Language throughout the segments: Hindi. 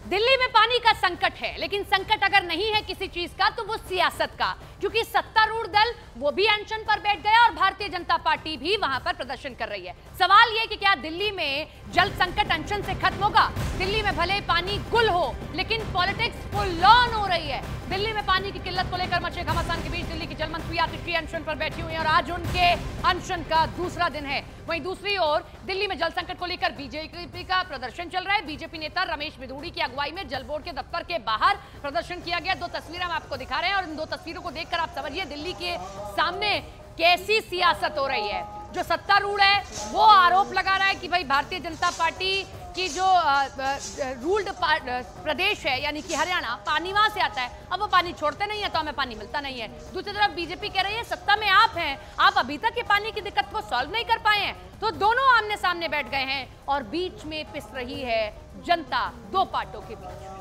दिल्ली में पानी का संकट है, लेकिन संकट अगर नहीं है किसी चीज का तो वो सियासत का, क्योंकि सत्तारूढ़ दल वो भी अनशन पर बैठ गया और भारतीय जनता पार्टी भी वहां पर प्रदर्शन कर रही है। सवाल ये कि क्या दिल्ली में जल संकट अनशन से खत्म होगा? दिल्ली में भले पानी गुल हो, लेकिन पॉलिटिक्स फुल ऑन हो रही है। दिल्ली में पानी की किल्लत को लेकर मचे घमासान के बीच दिल्ली की जल मंत्री आतिशी अनशन पर बैठी हुई है और आज उनके अनशन का दूसरा दिन है। वहीं दूसरी ओर दिल्ली में जल संकट को लेकर बीजेपी का प्रदर्शन चल रहा है। बीजेपी नेता रमेश बिधूड़ी की अगुवाई में जल बोर्ड के दफ्तर के बाहर प्रदर्शन किया गया। दो तस्वीरें हम आपको दिखा रहे हैं और इन दो तस्वीरों को देखकर आप समझिए दिल्ली के सामने कैसी सियासत हो रही है। जो सत्तारूढ़ है वो आरोप लगा रहा है कि भाई भारतीय जनता पार्टी की जो रूल्ड प्रदेश है यानी कि हरियाणा, पानी वहां से आता है, अब वो पानी छोड़ते नहीं है तो हमें पानी मिलता नहीं है। दूसरी तरफ बीजेपी कह रही है सत्ता में आप हैं, आप अभी तक ये पानी की दिक्कत को सॉल्व नहीं कर पाए हैं। तो दोनों आमने सामने बैठ गए हैं और बीच में पिस रही है जनता, दो पार्टों के बीच।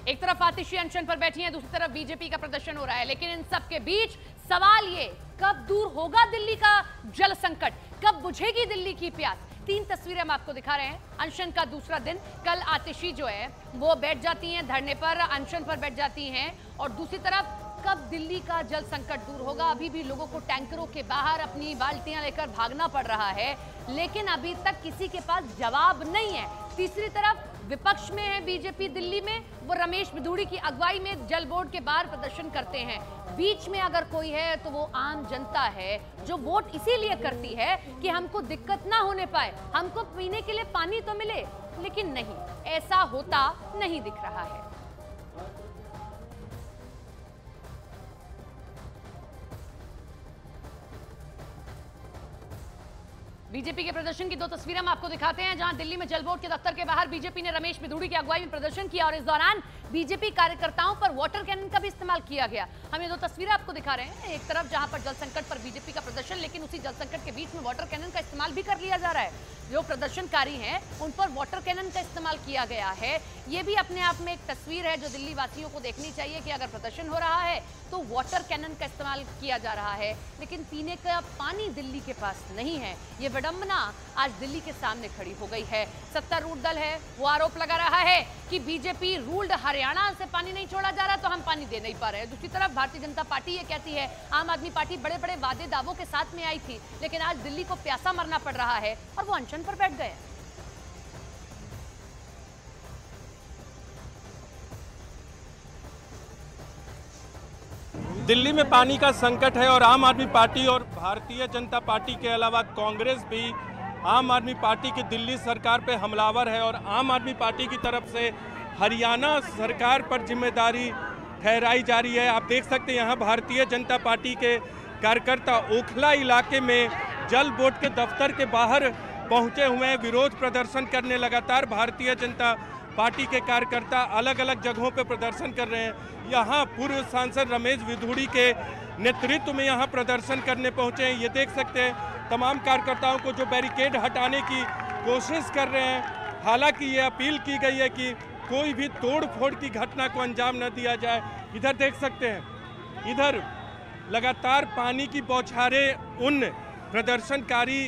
एक तरफ आतिशी अनशन पर बैठी हैं, दूसरी तरफ बीजेपी का प्रदर्शन हो रहा है। लेकिन इन सब के बीच सवाल ये, कब दूर होगा दिल्ली का जल संकट, कब बुझेगी दिल्ली की प्यास? तीन तस्वीरें हम आपको दिखा रहे हैं। अनशन का दूसरा दिन, कल आतिशी जो है वो बैठ जाती हैं धरने पर, अनशन पर बैठ जाती हैं। और दूसरी तरफ कब दिल्ली का जल संकट दूर होगा? अभी भी लोगों को टैंकरों के बाहर अपनी बाल्टियां लेकर भागना पड़ रहा है, लेकिन अभी तक किसी के पास जवाब नहीं है। तीसरी तरफ विपक्ष में है बीजेपी दिल्ली में, वो रमेश बिधूड़ी की अगुवाई में जल बोर्ड के बाहर प्रदर्शन करते हैं। बीच में अगर कोई है तो वो आम जनता है, जो वोट इसीलिए करती है कि हमको दिक्कत ना होने पाए, हमको पीने के लिए पानी तो मिले। लेकिन नहीं, ऐसा होता नहीं दिख रहा है। बीजेपी के प्रदर्शन की दो तस्वीरें हम आपको दिखाते हैं, जहां दिल्ली में जल बोर्ड के दफ्तर के बाहर बीजेपी ने रमेश बिधूड़ी की अगुवाई में प्रदर्शन किया और इस दौरान बीजेपी कार्यकर्ताओं पर वाटर कैनन का भी इस्तेमाल किया गया। हम ये दो तस्वीरें आपको दिखा रहे हैं। एक तरफ जहां पर जल संकट पर बीजेपी का प्रदर्शन, लेकिन उसी जल संकट के बीच में वाटर कैनन का इस्तेमाल भी कर लिया जा रहा है। जो प्रदर्शनकारी हैं उन पर वाटर कैनन का इस्तेमाल किया गया है। ये भी अपने आप में एक तस्वीर है जो दिल्ली वासियों को देखनी चाहिए कि अगर प्रदर्शन हो रहा है तो वाटर कैनन का इस्तेमाल किया जा रहा है, लेकिन पीने का पानी दिल्ली के पास नहीं है। ये विडंबना आज दिल्ली के सामने खड़ी हो गई है। सत्तारूढ़ दल है वो आरोप लगा रहा है कि बीजेपी रूल्ड हरियाणा से पानी नहीं छोड़ा जा रहा तो हम पानी दे नहीं पा रहे हैं। दूसरी तरफ भारतीय जनता पार्टी ये कहती है आम आदमी पार्टी बड़े बड़े वादे दावों के साथ में आई थी, लेकिन आज दिल्ली को प्यासा मरना पड़ रहा है और वो अनशन पर बैठ गए। दिल्ली में पानी का संकट है और आम आदमी पार्टी और भारतीय जनता पार्टी के अलावा कांग्रेस भी आम आदमी पार्टी की दिल्ली सरकार पे हमलावर है और आम आदमी पार्टी की तरफ से हरियाणा सरकार पर जिम्मेदारी ठहराई जा रही है। आप देख सकते हैं यहाँ भारतीय जनता पार्टी के कार्यकर्ता ओखला इलाके में जल बोर्ड के दफ्तर के बाहर पहुंचे हुए हैं, विरोध प्रदर्शन करने। लगातार भारतीय जनता पार्टी के कार्यकर्ता अलग अलग जगहों पर प्रदर्शन कर रहे हैं। यहाँ पूर्व सांसद रमेश बिधूड़ी के नेतृत्व में यहाँ प्रदर्शन करने पहुंचे हैं। ये देख सकते हैं तमाम कार्यकर्ताओं को जो बैरिकेड हटाने की कोशिश कर रहे हैं। हालांकि ये अपील की गई है कि कोई भी तोड़ फोड़ की घटना को अंजाम न दिया जाए। इधर देख सकते हैं, इधर लगातार पानी की बौछारें उन प्रदर्शनकारी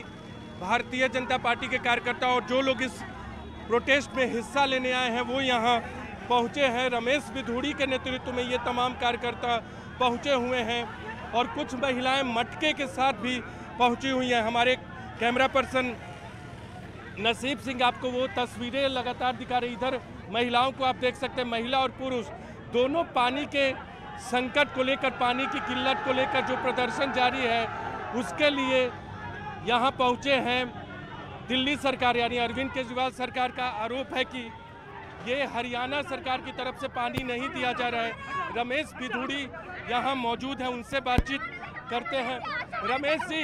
भारतीय जनता पार्टी के कार्यकर्ता और जो लोग इस प्रोटेस्ट में हिस्सा लेने आए हैं वो यहाँ पहुँचे हैं। रमेश बिधूड़ी के नेतृत्व में ये तमाम कार्यकर्ता पहुँचे हुए हैं और कुछ महिलाएं मटके के साथ भी पहुँची हुई हैं। हमारे कैमरा पर्सन नसीब सिंह आपको वो तस्वीरें लगातार दिखा रहे। इधर महिलाओं को आप देख सकते हैं, महिला और पुरुष दोनों पानी के संकट को लेकर, पानी की किल्लत को लेकर जो प्रदर्शन जारी है उसके लिए यहाँ पहुँचे हैं। दिल्ली सरकार यानी अरविंद केजरीवाल सरकार का आरोप है कि ये हरियाणा सरकार की तरफ से पानी नहीं दिया जा रहा है। रमेश बिधूड़ी यहाँ मौजूद है, उनसे बातचीत करते हैं। रमेश जी,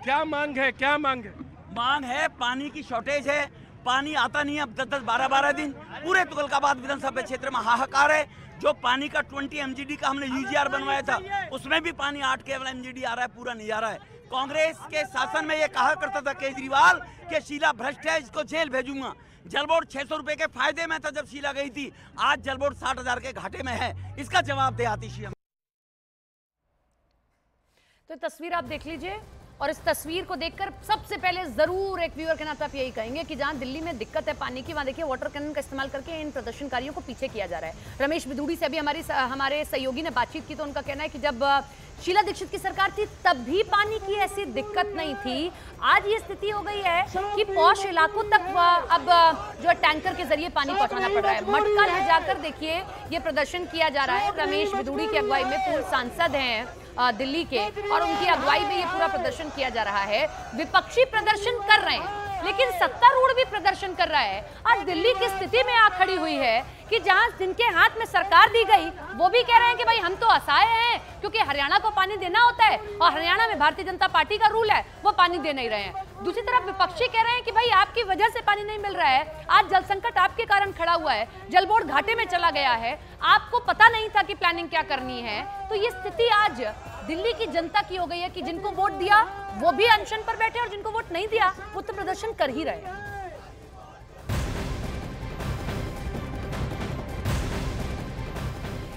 क्या मांग है, क्या मांग है? मांग है, पानी की शॉर्टेज है, पानी आता नहीं है। अब 10-10, 12-12 दिन पूरे तुगलकाबाद विधानसभा क्षेत्र में हाहाकार है। जो पानी का 20 MGD का हमने UGR बनवाया था उसमें भी पानी 8 केवल MGD आ रहा है, पूरा नहीं आ रहा है। कांग्रेस के शासन में ये कहा करता था केजरीवाल कि शीला भ्रष्ट है, इसको जेल भेजूंगा। जल बोर्ड 600 रुपए के फायदे में था जब शीला गई थी, आज जल बोर्ड 60,000 के घाटे में है। इसका जवाब दे आतिशी। तो तस्वीर आप देख लीजिए, और इस तस्वीर को देखकर सबसे पहले जरूर एक व्यूअर के नाते आप यही कहेंगे कि जहां दिल्ली में दिक्कत है पानी की, वहां देखिए वाटर कैनन का इस्तेमाल करके इन प्रदर्शनकारियों को पीछे किया जा रहा है। रमेश बिदूड़ी से अभी हमारे सहयोगी ने बातचीत की तो उनका कहना है कि जब शीला दीक्षित की सरकार थी तब भी पानी की ऐसी दिक्कत नहीं थी। आज ये स्थिति हो गई है कि पौष इलाकों तक अब जो टैंकर के जरिए पानी पहुंचाना पड़ रहा है। मटका ले जाकर देखिए ये प्रदर्शन किया जा रहा है। रमेश बिदूड़ी की अगुवाई में पूर्व सांसद हैं दिल्ली के और उनकी अगुवाई में ये पूरा प्रदर्शन किया जा रहा है। विपक्षी प्रदर्शन कर रहे हैं लेकिन सत्तारूढ़ भी प्रदर्शन कर रहा है। आज दिल्ली की स्थिति में आ खड़ी हुई है कि जहां जिनके हाथ में सरकार दी गई वो भी कह रहे हैं कि भाई हम तो असहाय हैं क्योंकि हरियाणा को पानी देना होता है और हरियाणा में भारतीय जनता पार्टी का रूल है, वो पानी दे नहीं रहे हैं। दूसरी तरफ विपक्षी कह रहे हैं कि भाई आपकी वजह से पानी नहीं मिल रहा है, आज जल संकट आपके कारण खड़ा हुआ है, जल बोर्ड घाटे में चला गया है, आपको पता नहीं था कि प्लानिंग क्या करनी है। तो ये स्थिति आज दिल्ली की जनता की हो गई है कि जिनको वोट दिया वो भी अनशन पर बैठे और जिनको वोट नहीं दिया वो तो प्रदर्शन कर ही रहे।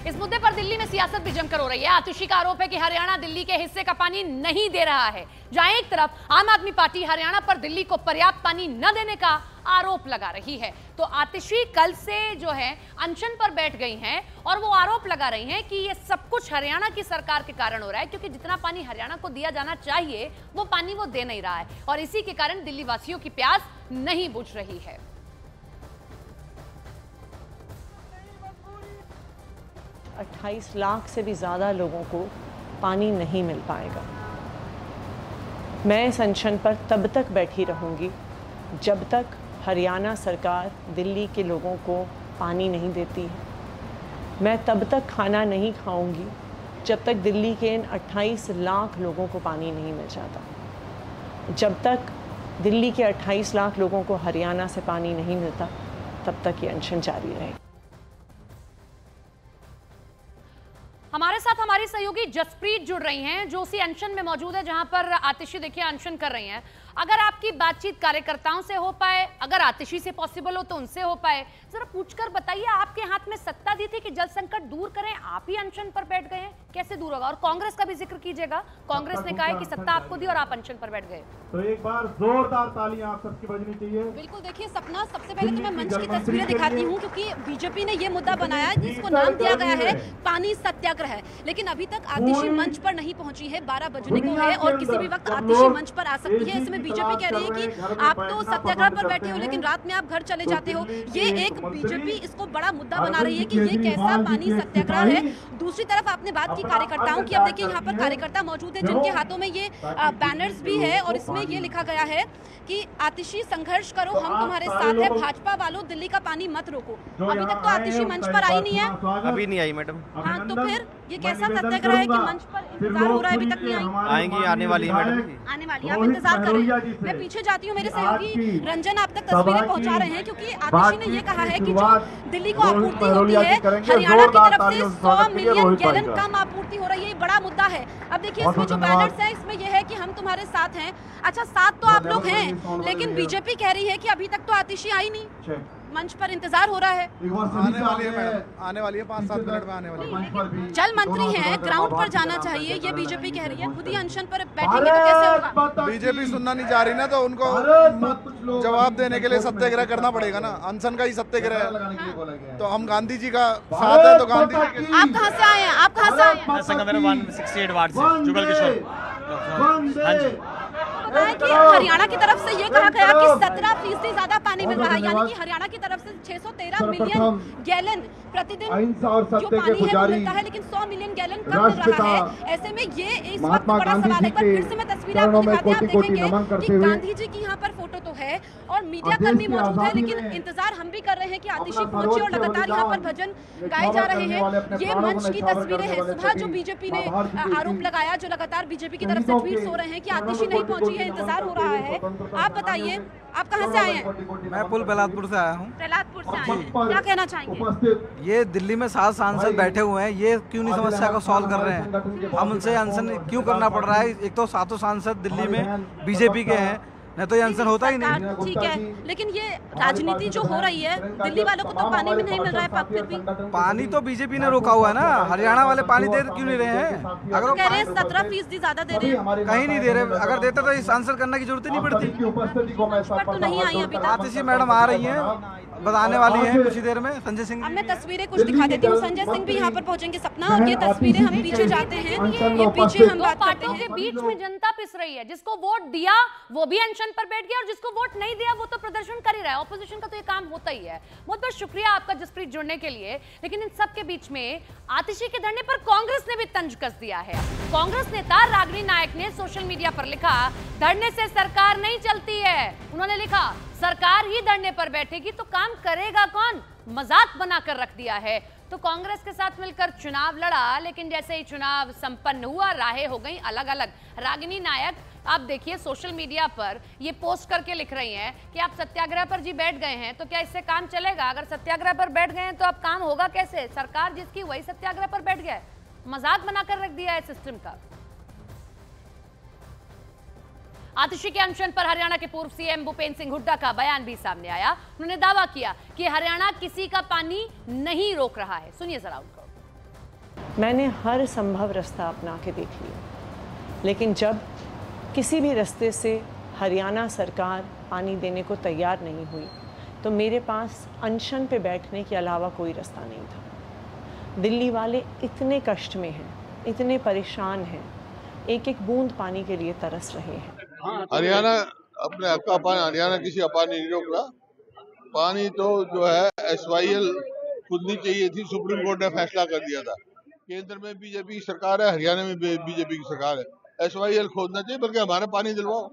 इस मुद्दे पर दिल्ली में सियासत भी जमकर हो रही है। आतिशी का आरोप है कि हरियाणा दिल्ली के हिस्से का पानी नहीं दे रहा है। जहां एक तरफ आम आदमी पार्टी हरियाणा पर दिल्ली को पर्याप्त पानी न देने का आरोप लगा रही है, तो आतिशी कल से जो है अनशन पर बैठ गई हैं और वो आरोप लगा रही हैं कि ये सब कुछ हरियाणा की सरकार के कारण हो रहा है क्योंकि जितना पानी हरियाणा को दिया जाना चाहिए वो पानी वो दे नहीं रहा है और इसी के कारण दिल्ली वासियों की प्यास नहीं बुझ रही है। 28 लाख से भी ज़्यादा लोगों को पानी नहीं मिल पाएगा। मैं इस अनशन पर तब तक बैठी रहूँगी जब तक हरियाणा सरकार दिल्ली के लोगों को पानी नहीं देती है। मैं तब तक खाना नहीं खाऊंगी जब तक दिल्ली के इन 28 लाख लोगों को पानी नहीं मिल जाता। जब तक दिल्ली के 28 लाख लोगों को हरियाणा से पानी नहीं मिलता तब तक ये अनशन जारी रहेगा। हमारे साथ हमारी सहयोगी जसप्रीत जुड़ रही हैं जो उसी अनशन में मौजूद है जहां पर आतिशी देखिए अनशन कर रही हैं। अगर आपकी बातचीत कार्यकर्ताओं से हो पाए, अगर आतिशी से पॉसिबल हो तो उनसे हो पाए, जरा पूछकर बताइए आपके हाथ में सत्ता दी थी कि जल संकट दूर करें, आप ही अनशन पर बैठ गए हैं, कैसे दूर होगा? और कांग्रेस का भी जिक्र कीजिएगा, कांग्रेस ने कहा है कि सत्ता आपको दी और आप अनशन पर बैठ गए। तो एक बार जोरदार तालियां आप सबकी बजनी चाहिए। बिल्कुल, देखिए सपना, सबसे पहले तो मैं मंच की तस्वीरें दिखाती हूँ क्योंकि बीजेपी ने ये मुद्दा बनाया है जिसको नाम दिया गया है पानी सत्याग्रह, लेकिन अभी तक आतिशी मंच पर नहीं पहुंची है। 12 बजने को है और किसी भी वक्त आतिशी मंच पर आ सकती है। इसमें बीजेपी कह रही है कि आप तो सत्याग्रह पर बैठे हो लेकिन रात में आप घर चले जाते हो। ये एक बीजेपी इसको बड़ा मुद्दा बना रही है कि ये कैसा पानी सत्याग्रह है। दूसरी तरफ आपने बात की कार्यकर्ताओं की, अब देखिए यहाँ पर कार्यकर्ता मौजूद है जिनके हाथों में ये बैनर्स भी है और इसमें ये लिखा गया है कि आतिशी संघर्ष करो, हम तुम्हारे साथ है, भाजपा वालों दिल्ली का पानी मत रोको। अभी तक तो आतिशी मंच पर आई नहीं है। अभी नहीं आई मैडम। हाँ, तो फिर ये कैसा सत्याग्रह है कि मंच पर इंतजार हो रहा है, अभी तक नहीं आई? आएंगी, आने वाली है मैडम, आने वाली है, आप इंतजार कर रहे हैं। मैं पीछे जाती हूँ, मेरे सहयोगी रंजन आप तक तस्वीरें पहुंचा रहे हैं क्योंकि आतिशी ने ये कहा है कि जो दिल्ली को आपूर्ति होती है हरियाणा की तरफ से 100 मिलियन गैलन कम आपूर्ति हो रही है, ये बड़ा मुद्दा है। अब देखिए इसमें जो बैनर्स है इसमें यह है कि हम तुम्हारे साथ हैं। अच्छा, साथ तो आप लोग हैं लेकिन बीजेपी कह रही है कि अभी तक तो आतिशी आई नहीं, मंच पर इंतजार हो रहा है। आने वाली है मैडम, आने वाली है, 5-7 मिनट में आने वाली है। जल मंत्री हैं, ग्राउंड पर जाना चाहिए, ये बीजेपी कह रही है। खुद ही अनशन पर बैठेंगे तो कैसे होगा? बीजेपी सुनना नहीं चाह रही ना, तो उनको जवाब देने के लिए सत्याग्रह करना पड़ेगा ना। अनशन का ही सत्याग्रह है, तो हम गांधी जी का साथ है, तो गांधी जी के। आप कहाँ से आए हैं? आप कहाँ से आए हैं? संगमेर 168 वार्ड से, जुगल किशोर। हाँ जी, बताया कि हरियाणा की तरफ से ये कहा गया कि 17% ज्यादा पानी मिल रहा है, यानी कि हरियाणा की तरफ से 613 मिलियन गैलन प्रतिदिन जो पानी है वो मिलता है, लेकिन 100 मिलियन गैलन कम मिल रहा है। ऐसे में ये इस वक्त बड़ा सवाल है। एक बार फिर से मैं तस्वीर आपको दिखाते हैं, आप देखेंगे कि गांधी जी की यहाँ पर फोटो तो है और मीडिया कर्मी मौजूद है, लेकिन इंतजार हम भी कर रहे हैं कि आतिशी पहुंचे और लगातार यहाँ पर भजन गाए जा रहे हैं। ये मंच की तस्वीरें हैं। सुबह जो बीजेपी ने आरोप लगाया, जो लगातार बीजेपी की तरफ से ट्वीट्स हो रहे हैं कि आतिशी नहीं पहुंची है, इंतजार हो रहा है। आप बताइए, आप कहां से आए हैं? मैं पुल प्रहलादपुर से आया हूं। प्रहलादपुर से आए हैं, क्या कहना चाहेंगे? ये दिल्ली में 7 सांसद बैठे हुए हैं, ये क्यों नहीं समस्या को सॉल्व कर रहे हैं? हम उनसे अनशन क्यों करना पड़ रहा है? एक तो 7 सांसद दिल्ली में बीजेपी के हैं नहीं तो ये अनशन होता ही नहीं। सरकार ठीक है, लेकिन ये राजनीति जो हो रही है, दिल्ली वालों को तो पानी भी नहीं मिल रहा है, फिर भी पानी तो बीजेपी ने रोका हुआ है ना। हरियाणा वाले पानी दे क्यों नहीं रहे हैं? अगर वो कह रहे हैं 17% ज्यादा दे रहे हैं, कहीं नहीं दे रहे। अगर देते तो इस आंसर करने की जरूरत ही नहीं पड़ती। पर तो नहीं आई अभी तक। आतिशी मैडम आ रही हैं, बताने वाली हैं कुछ ही देर में। संजय सिंह अब मैं तस्वीरें कुछ दिखा देती हूँ। संजय सिंह भी यहाँ पर पहुंचेंगे सपना, और ये तस्वीरें हम पीछे जाते हैं, ये पीछे हम दो बात करते पार्टियों के हैं। बीच में जनता पिस रही है। जिसको वोट दिया वो भी अनशन पर बैठ गया और जिसको वोट नहीं दिया वो तो प्रदर्शन कर ही रहा है। ऑपोजिशन का तो ये काम होता ही है। बहुत बहुत शुक्रिया आपका जसप्रीत जुड़ने के लिए। लेकिन इन सब के बीच में आतिशी के धरने पर कांग्रेस ने भी तंज कस दिया है। कांग्रेस नेता रागिनी नायक ने सोशल मीडिया पर लिखा, धरने से सरकार नहीं चलती है। उन्होंने लिखा, सरकार ही धरने पर बैठेगी तो काम करेगा कौन? मजाक बनाकर रख दिया है। तो कांग्रेस के साथ मिलकर चुनाव लड़ा, लेकिन जैसे ही चुनाव संपन्न हुआ राहें हो गई अलग अलग। रागिनी नायक आप देखिए सोशल मीडिया पर ये पोस्ट करके लिख रही हैं कि आप सत्याग्रह पर जी बैठ गए हैं तो क्या इससे काम चलेगा? अगर सत्याग्रह पर बैठ गए हैं तो अब काम होगा कैसे? सरकार जिसकी वही सत्याग्रह पर बैठ गया है। मजाक बनाकर रख दिया है सिस्टम का। आतिशी के अनशन पर हरियाणा के पूर्व सीएम भूपेंद्र सिंह हुड्डा का बयान भी सामने आया। उन्होंने दावा किया कि हरियाणा किसी का पानी नहीं रोक रहा है। सुनिए जरा उनको। मैंने हर संभव रास्ता अपना के देख लिया, लेकिन जब किसी भी रास्ते से हरियाणा सरकार पानी देने को तैयार नहीं हुई तो मेरे पास अनशन पे बैठने के अलावा कोई रास्ता नहीं था। दिल्ली वाले इतने कष्ट में हैं, इतने परेशान हैं, एक एक बूंद पानी के लिए तरस रहे हैं। हरियाणा अपने हक का पानी, हरियाणा किसी का पानी नहीं रोक रहा। पानी तो जो है SYL खुदनी चाहिए थी, सुप्रीम कोर्ट ने फैसला कर दिया था। केंद्र में बीजेपी की सरकार है, हरियाणा में बीजेपी की सरकार है। SYL खोदना चाहिए, बल्कि हमारा पानी दिलवाओ।